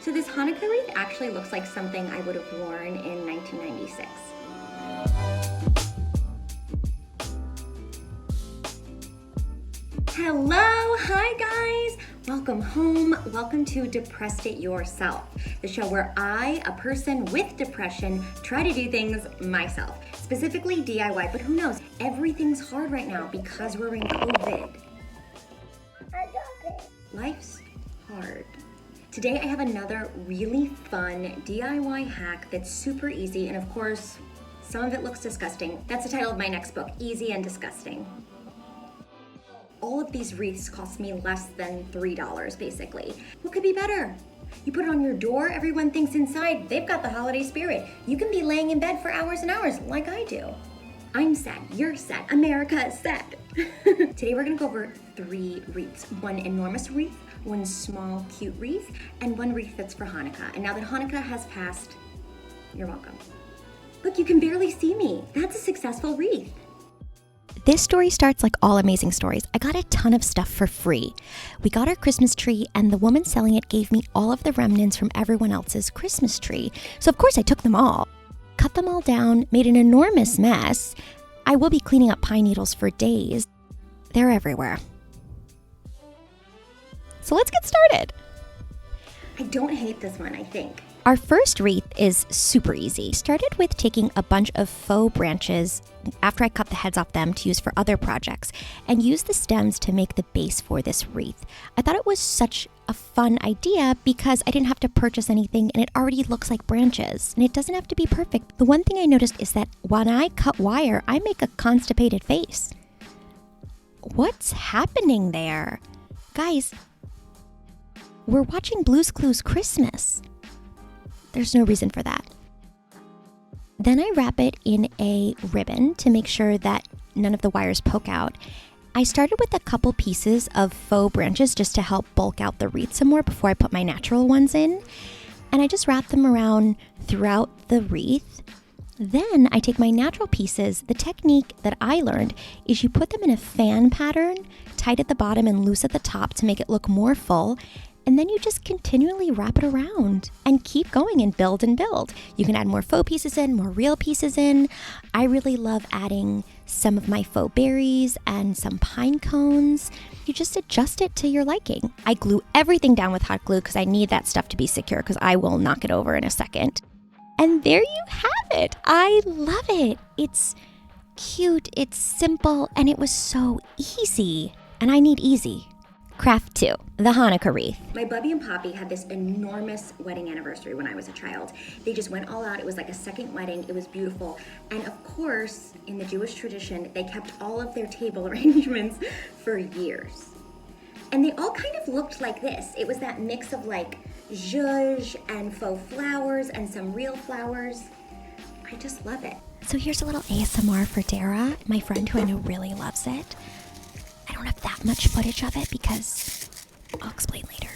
So this Hanukkah wreath actually looks like something I would have worn in 1996. Hello, hi guys! Welcome home, welcome to Depressed It Yourself, the show where I, a person with depression, try to do things myself, specifically DIY, but who knows, everything's hard right now because we're in COVID. Life's hard. Today I have another really fun DIY hack that's super easy, and of course, some of it looks disgusting. That's the title of my next book, Easy and Disgusting. All of these wreaths cost me less than $3, basically. What could be better? You put it on your door, everyone thinks inside they've got the holiday spirit. You can be laying in bed for hours and hours, like I do. I'm sad, you're sad, America is sad. Today we're gonna go over 3 wreaths. One enormous wreath, one small cute wreath, and one wreath that's for Hanukkah. And now that Hanukkah has passed, you're welcome. Look, you can barely see me. That's a successful wreath. This story starts like all amazing stories. I got a ton of stuff for free. We got our Christmas tree, and the woman selling it gave me all of the remnants from everyone else's Christmas tree. So of course I took them all, cut them all down, made an enormous mess. I will be cleaning up pine needles for days. They're everywhere. So let's get started. I don't hate this one, I think. Our first wreath is super easy. Started with taking a bunch of faux branches after I cut the heads off them to use for other projects and used the stems to make the base for this wreath. I thought it was such a fun idea because I didn't have to purchase anything and it already looks like branches and it doesn't have to be perfect. The one thing I noticed is that when I cut wire, I make a constipated face. What's happening there? Guys, we're watching Blue's Clues Christmas. There's no reason for that. Then I wrap it in a ribbon to make sure that none of the wires poke out. I started with a couple pieces of faux branches just to help bulk out the wreath some more before I put my natural ones in. And I just wrap them around throughout the wreath. Then I take my natural pieces. The technique that I learned is you put them in a fan pattern, tight at the bottom and loose at the top to make it look more full. And then you just continually wrap it around and keep going and build and build. You can add more faux pieces in, more real pieces in. I really love adding some of my faux berries and some pine cones. You just adjust it to your liking. I glue everything down with hot glue because I need that stuff to be secure because I will knock it over in a second. And there you have it. I love it. It's cute, it's simple, and it was so easy. And I need easy. Craft 2, the Hanukkah wreath. My Bubby and Poppy had this enormous wedding anniversary when I was a child. They just went all out. It was like a second wedding. It was beautiful. And of course, in the Jewish tradition, they kept all of their table arrangements for years. And they all kind of looked like this. It was that mix of like zhuzh and faux flowers and some real flowers. I just love it. So here's a little ASMR for Dara, my friend who I know really loves it. I don't have that much footage of it because I'll explain later.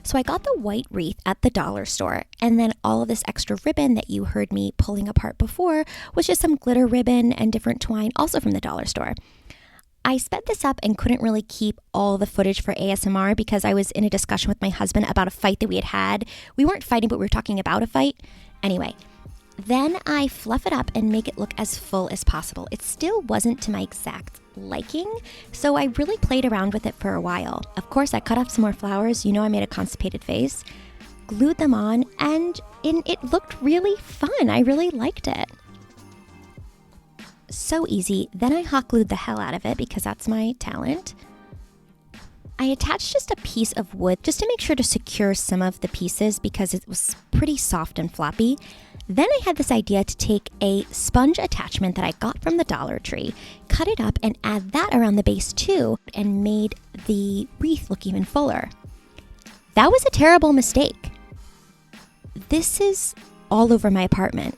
So I got the white wreath at the dollar store, and then all of this extra ribbon that you heard me pulling apart before was just some glitter ribbon and different twine, also from the dollar store. I sped this up and couldn't really keep all the footage for ASMR because I was in a discussion with my husband about a fight that we had. We weren't fighting, but we were talking about a fight. Anyway, then I fluff it up and make it look as full as possible. It still wasn't to my exact liking, so I really played around with it for a while. Of course, I cut off some more flowers. You know I made a constipated face. Glued them on, and it looked really fun. I really liked it. So easy. Then I hot glued the hell out of it because that's my talent. I attached just a piece of wood just to make sure to secure some of the pieces because it was pretty soft and floppy. Then I had this idea to take a sponge attachment that I got from the Dollar Tree, cut it up and add that around the base too, and made the wreath look even fuller. That was a terrible mistake. This is all over my apartment.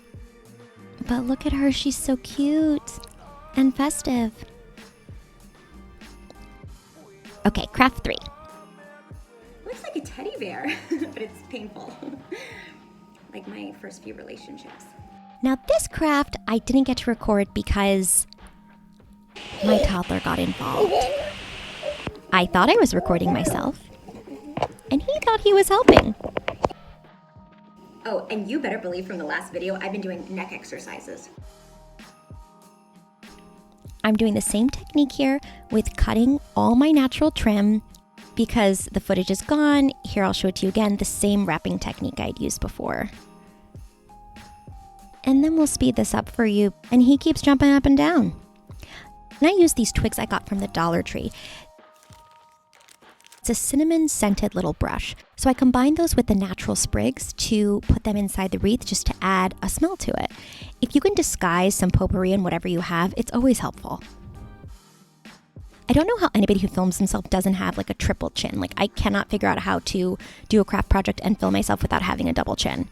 But look at her, she's so cute and festive. Okay, craft 3. Looks like a teddy bear, but it's painful. Like my first few relationships. Now this craft I didn't get to record because my toddler got involved. I thought I was recording myself, and he thought he was helping. Oh, and you better believe from the last video, I've been doing neck exercises. I'm doing the same technique here with cutting all my natural trim because the footage is gone. Here, I'll show it to you again, the same wrapping technique I'd used before. And then we'll speed this up for you, and he keeps jumping up and down. And I use these twigs I got from the Dollar Tree. It's a cinnamon scented little brush. So I combined those with the natural sprigs to put them inside the wreath just to add a smell to it. If you can disguise some potpourri in whatever you have, it's always helpful. I don't know how anybody who films themselves doesn't have like a triple chin. Like I cannot figure out how to do a craft project and film myself without having a double chin.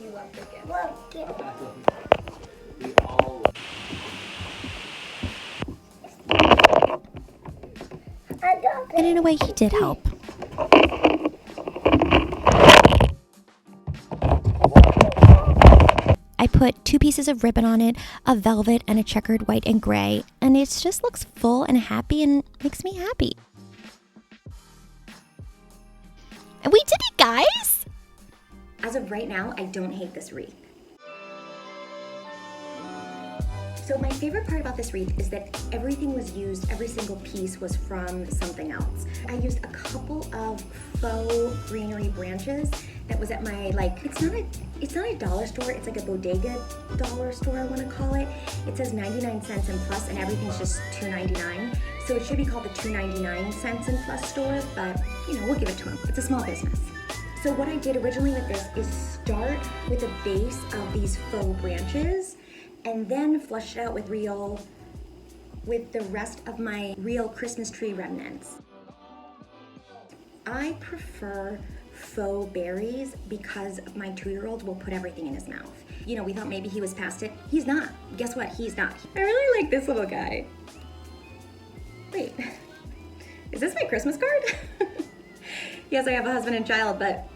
You love the gift. We all And in a way, he did help. I put 2 pieces of ribbon on it, a velvet and a checkered white and gray, and it just looks full and happy and makes me happy. And we did it, guys! As of right now, I don't hate this wreath. So my favorite part about this wreath is that everything was used, every single piece was from something else. I used a couple of faux greenery branches that was at my, it's not a dollar store, it's like a bodega dollar store, I want to call it. It says 99 cents and plus, and everything's just $2.99. So it should be called the 2.99 cents and plus store, but we'll give it to them. It's a small business. So what I did originally with this is start with a base of these faux branches and then flush it out with the rest of my real Christmas tree remnants. I prefer faux berries because my 2-year-old will put everything in his mouth. We thought maybe he was past it. He's not. Guess what? He's not. I really like this little guy. Wait, is this my Christmas card? Yes, I have a husband and child, but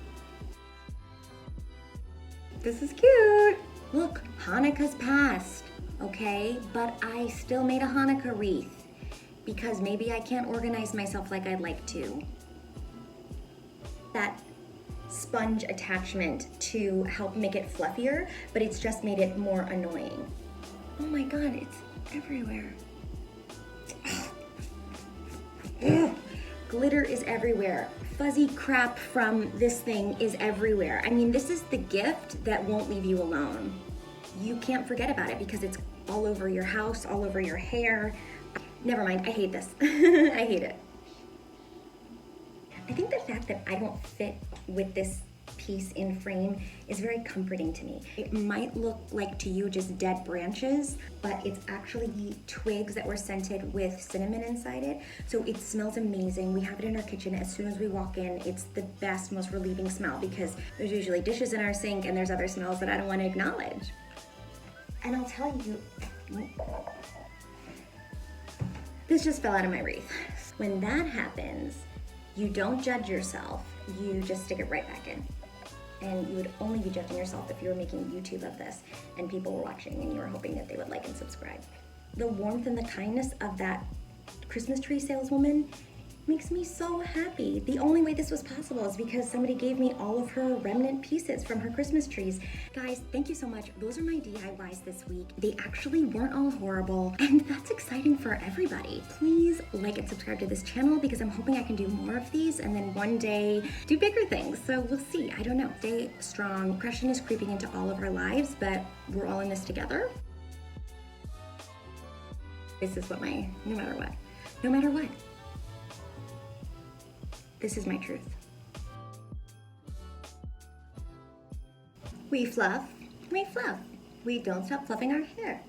this is cute. Look, Hanukkah's passed, okay? But I still made a Hanukkah wreath because maybe I can't organize myself like I'd like to. That sponge attachment to help make it fluffier, but it's just made it more annoying. Oh my God, it's everywhere. Ugh. Glitter is everywhere. Fuzzy crap from this thing is everywhere. I mean, this is the gift that won't leave you alone. You can't forget about it because it's all over your house, all over your hair. Never mind, I hate this. I hate it. I think the fact that I don't fit with this piece in frame is very comforting to me. It might look like to you just dead branches, but it's actually twigs that were scented with cinnamon inside it. So it smells amazing. We have it in our kitchen. As soon as we walk in, it's the best, most relieving smell because there's usually dishes in our sink and there's other smells that I don't want to acknowledge. And I'll tell you, this just fell out of my wreath. When that happens, you don't judge yourself, you just stick it right back in. And you would only be judging yourself if you were making YouTube of this and people were watching and you were hoping that they would like and subscribe. The warmth and the kindness of that Christmas tree saleswoman makes me so happy. The only way this was possible is because somebody gave me all of her remnant pieces from her Christmas trees. Guys, thank you so much. Those are my DIYs this week. They actually weren't all horrible, and that's exciting for everybody. Please like and subscribe to this channel because I'm hoping I can do more of these and then one day do bigger things. So we'll see, I don't know. Stay strong. Depression is creeping into all of our lives, but we're all in this together. This is what no matter what. This is my truth. We fluff. We don't stop fluffing our hair.